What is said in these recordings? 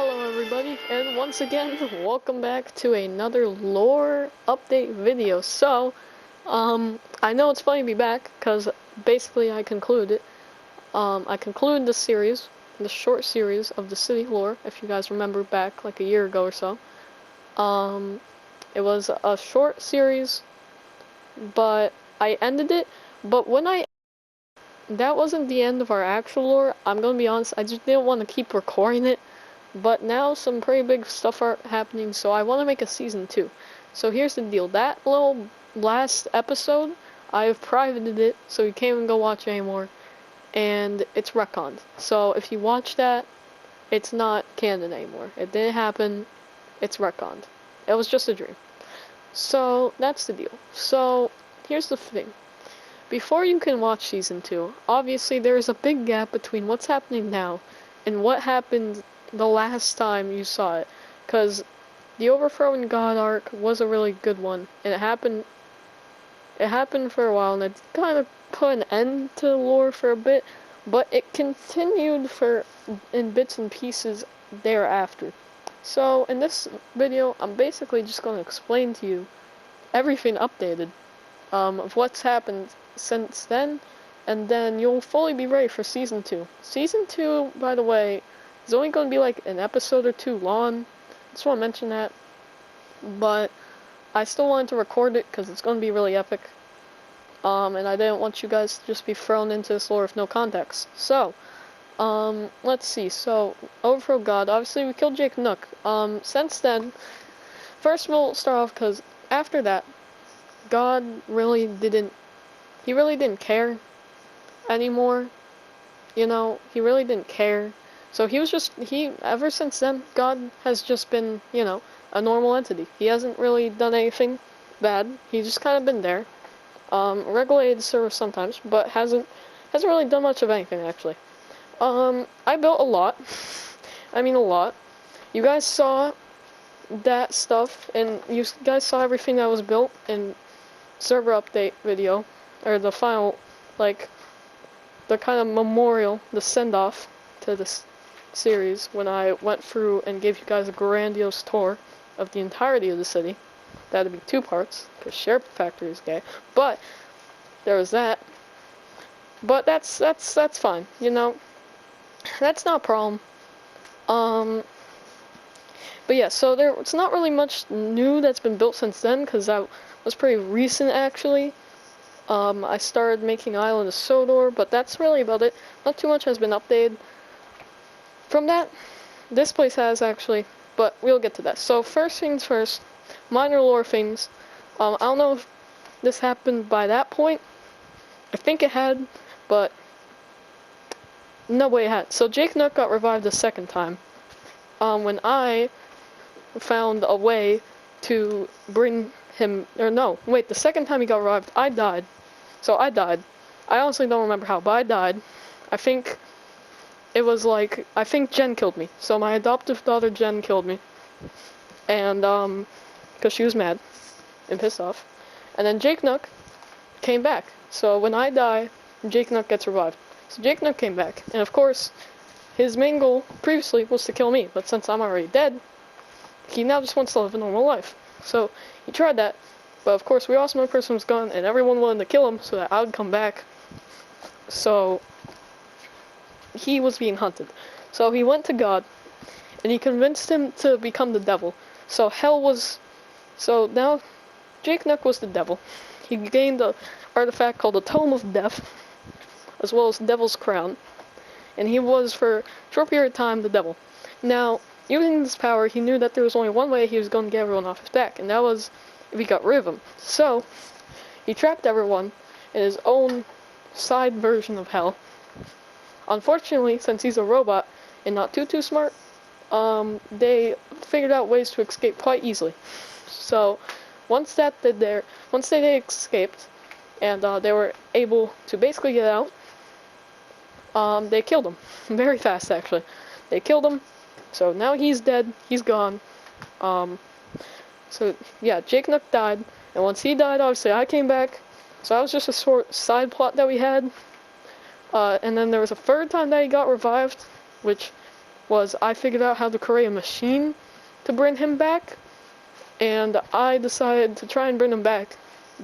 Hello everybody, and once again, welcome back to another lore update video. I know it's funny to be back, because basically I concluded the series, the short series of the city lore, if you guys remember back like a year ago or so. It was a short series, but I ended it, but that wasn't the end of our actual lore. I'm gonna be honest, I just didn't want to keep recording it. But now some pretty big stuff are happening, so I want to make a season 2. So here's the deal. That little last episode, I've privated it, so you can't even go watch it anymore. And it's retconned. So if you watch that, it's not canon anymore. It didn't happen. It's retconned. It was just a dream. So that's the deal. So here's the thing. Before you can watch season 2, obviously there is a big gap between what's happening now and what happened the last time you saw it, because the Overthrowing God arc was a really good one, and it happened for a while, and it kind of put an end to the lore for a bit, but it continued in bits and pieces thereafter. So in this video, I'm basically just going to explain to you everything updated, of what's happened since then, and then you'll fully be ready for season 2. Season 2, by the way, it's only going to be like an episode or two long. Just want to mention that. But I still wanted to record it because it's going to be really epic. And I didn't want you guys to just be thrown into this lore with no context. So, let's see. So, Overthrow God. Obviously, we killed Jake Nook. Since then, first we'll start off because after that, God really didn't care anymore. You know, he really didn't care. So ever since then, God has just been, a normal entity. He hasn't really done anything bad. He's just kind of been there. Regulated service sometimes, but hasn't really done much of anything, actually. I built a lot. I mean, a lot. You guys saw that stuff, and you guys saw everything that was built in server update video, or the final, the kind of memorial, the send-off to this series when I went through and gave you guys a grandiose tour of the entirety of the city. That'd be 2 parts, because Sheriff Factory is gay. But there was that. But that's fine, That's not a problem. But yeah, so it's not really much new that's been built since then, because that was pretty recent actually. I started making Island of Sodor, but that's really about it. Not too much has been updated. From that, this place has actually, but we'll get to that. So first things first, minor lore things. I don't know if this happened by that point. I think it had, but no way it had. So Jake Nook got revived the second time. When I found a way to bring him, or no, wait, the second time he got revived, I died. So I died. I honestly don't remember how, but I died. I think Jen killed me. So my adoptive daughter Jen killed me. And, because she was mad and pissed off. And then Jake Nook came back. So when I die, Jake Nook gets revived. So Jake Nook came back. And of course, his main goal previously was to kill me. But since I'm already dead, he now just wants to live a normal life. So he tried that. But of course, we lost my person was gone, and everyone wanted to kill him so that I would come back. So he was being hunted. So he went to God, and he convinced him to become the devil. So now Jake Nook was the devil. He gained an artifact called the Tome of Death, as well as Devil's Crown. And he was, for a short period of time, the devil. Now, using this power, he knew that there was only one way he was going to get everyone off his back, and that was if he got rid of them. So, he trapped everyone in his own side version of hell. Unfortunately, since he's a robot and not too smart, they figured out ways to escape quite easily. So, once they escaped, and they were able to basically get out, they killed him. Very fast, actually. They killed him, so now he's dead, he's gone. So yeah, Jake Nook died, and once he died, obviously I came back. So that was just a sort side plot that we had. And then there was a third time that he got revived, which was I figured out how to create a machine to bring him back, and I decided to try and bring him back,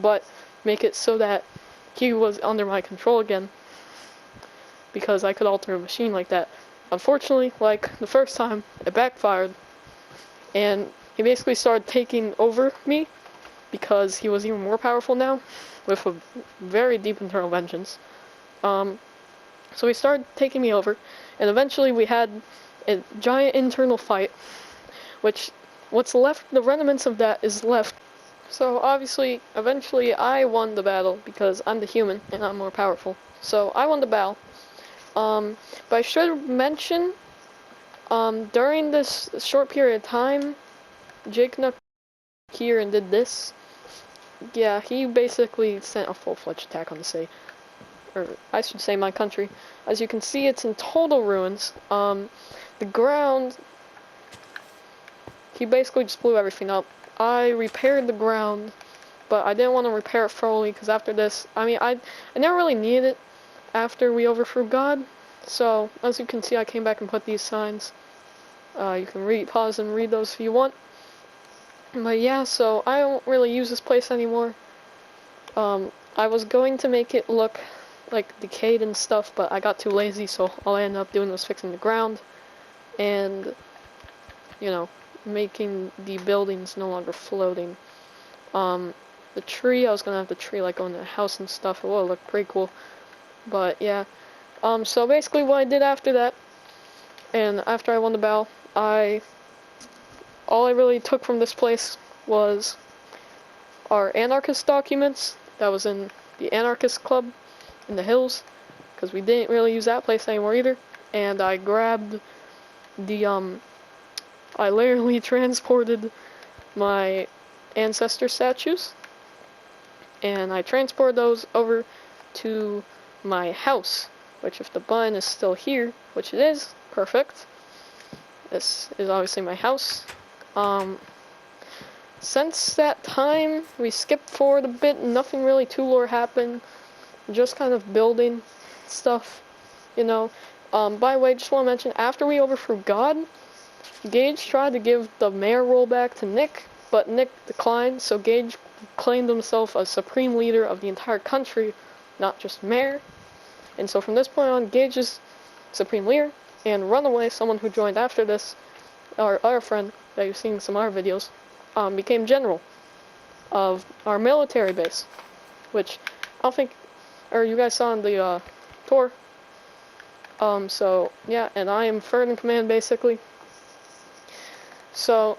but make it so that he was under my control again, because I could alter a machine like that. Unfortunately, like the first time, it backfired, and he basically started taking over me, because he was even more powerful now, with a very deep internal vengeance. So he started taking me over, and eventually we had a giant internal fight, which, what's left, the remnants of that is left. So obviously, eventually I won the battle, because I'm the human, and I'm more powerful. So I won the battle. But I should mention, during this short period of time, Jake Nook here and did this. Yeah, he basically sent a full-fledged attack on the city. Or, I should say my country. As you can see, it's in total ruins. The ground, he basically just blew everything up. I repaired the ground, but I didn't want to repair it thoroughly, because after this, I never really needed it after we overthrew God. So, as you can see, I came back and put these signs. You can pause and read those if you want. But yeah, so I don't really use this place anymore. I was going to make it look like decayed and stuff, but I got too lazy, so all I ended up doing was fixing the ground and, you know, making the buildings no longer floating. The tree, I was gonna have the tree like go in the house and stuff. It would look pretty cool. But yeah. So basically what I did after that, and after I won the battle, all I really took from this place was our anarchist documents that was in the anarchist club in the hills, because we didn't really use that place anymore either. And I grabbed the I literally transported my ancestor statues, and I transported those over to my house, which, if the button is still here, which it is, perfect. This is obviously my house. Since that time, we skipped forward a bit, nothing really too lore happened, just kind of building stuff, you know. By the way, just want to mention, after we overthrew God, Gage tried to give the mayor role back to Nick, but Nick declined, so Gage claimed himself as supreme leader of the entire country, not just mayor. And so from this point on, Gage is supreme leader, and Runaway, someone who joined after this, our other friend that you've seen in some other videos, became general of our military base, which I don't think, or you guys saw in the tour. So yeah, and I am third in command basically. So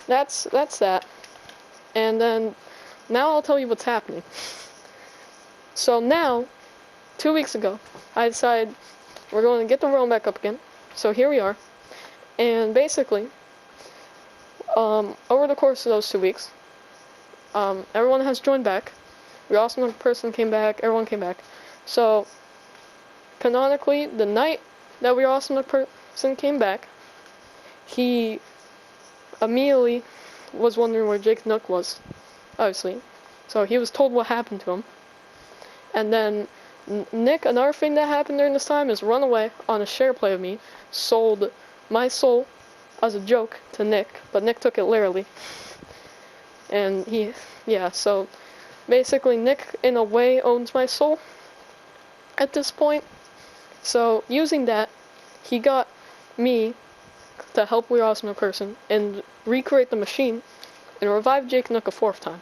that's that. And then now I'll tell you what's happening. So now, 2 weeks ago, I decided we're going to get the realm back up again. So here we are. And basically, over the course of those 2 weeks, everyone has joined back. The awesome person came back, everyone came back. So, canonically, the night that the awesome person came back, he immediately was wondering where Jake Nook was, obviously. So he was told what happened to him. And then Nick, another thing that happened during this time is Runaway, on a share play of me, sold my soul as a joke to Nick, but Nick took it literally. And so basically Nick in a way owns my soul at this point. So using that, he got me to help We Awesome Person and recreate the machine and revive Jake Nook a 4th time.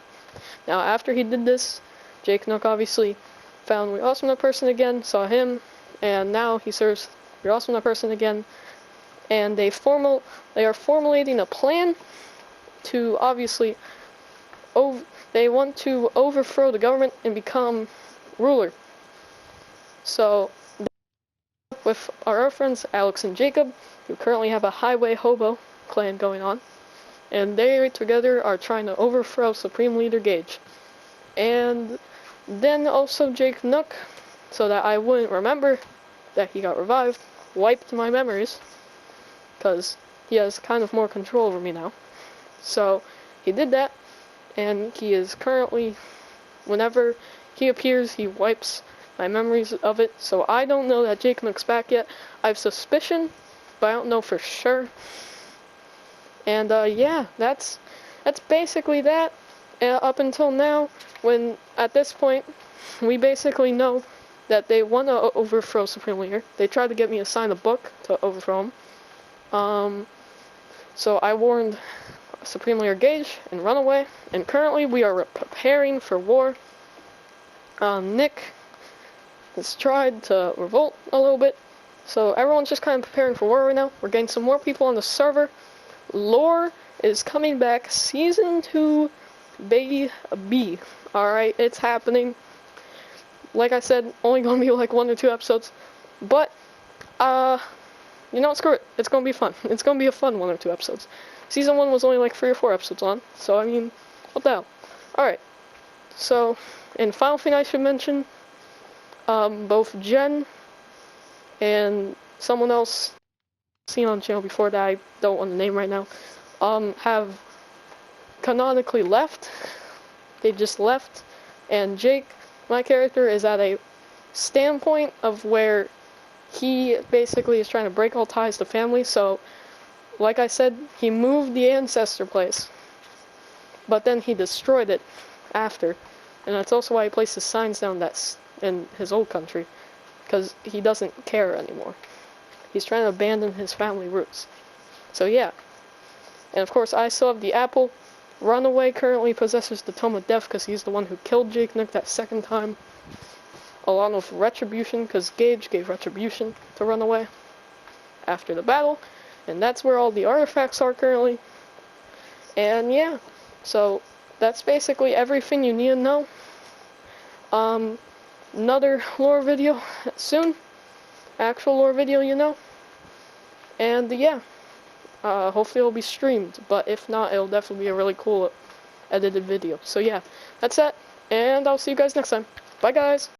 Now after he did this, Jake Nook obviously found We Awesome Person again, saw him, and now he serves We Awesome Person again. And they are formulating a plan to obviously they want to overthrow the government and become ruler. So with our other friends Alex and Jacob, who currently have a highway hobo clan going on, and they together are trying to overthrow Supreme Leader Gage. And then also Jake Nook, so that I wouldn't remember that he got revived, wiped my memories, because he has kind of more control over me now. So he did that, and he is currently, whenever he appears, he wipes my memories of it. So I don't know that Jake Nook's back yet. I have suspicion but I don't know for sure. And yeah, that's basically that. Up until now, when at this point, we basically know that they want to overthrow Supreme Leader. They tried to get me to sign a book to overthrow him. So I warned Supreme Leader Gage and Runaway, and currently we are preparing for war. Nick has tried to revolt a little bit, so everyone's just kind of preparing for war right now. We're getting some more people on the server. Lore is coming back, Season 2, baby. Alright, it's happening. Like I said, only gonna be like 1 or 2 episodes, but, you know, screw it. It's gonna be fun. It's gonna be a fun 1 or 2 episodes. Season 1 was only like 3 or 4 episodes on, so I mean, what the hell. Alright, so, and final thing I should mention, both Jen and someone else seen on the channel before that I don't want to name right now, have canonically left. They just left, and Jake, my character, is at a standpoint of where he basically is trying to break all ties to family. So, like I said, he moved the ancestor place, but then he destroyed it after, and that's also why he placed his signs down that's in his old country, because he doesn't care anymore. He's trying to abandon his family roots. So yeah, and of course I still have the apple. Runaway currently possesses the Tome of Death because he's the one who killed Jake Nick that second time, along with Retribution, because Gage gave Retribution to Runaway after the battle, and that's where all the artifacts are currently. And yeah, so that's basically everything you need to know. Another lore video soon, actual lore video, you know. And yeah, hopefully it'll be streamed, but if not, it'll definitely be a really cool edited video. So yeah, that's it, and I'll see you guys next time. Bye guys!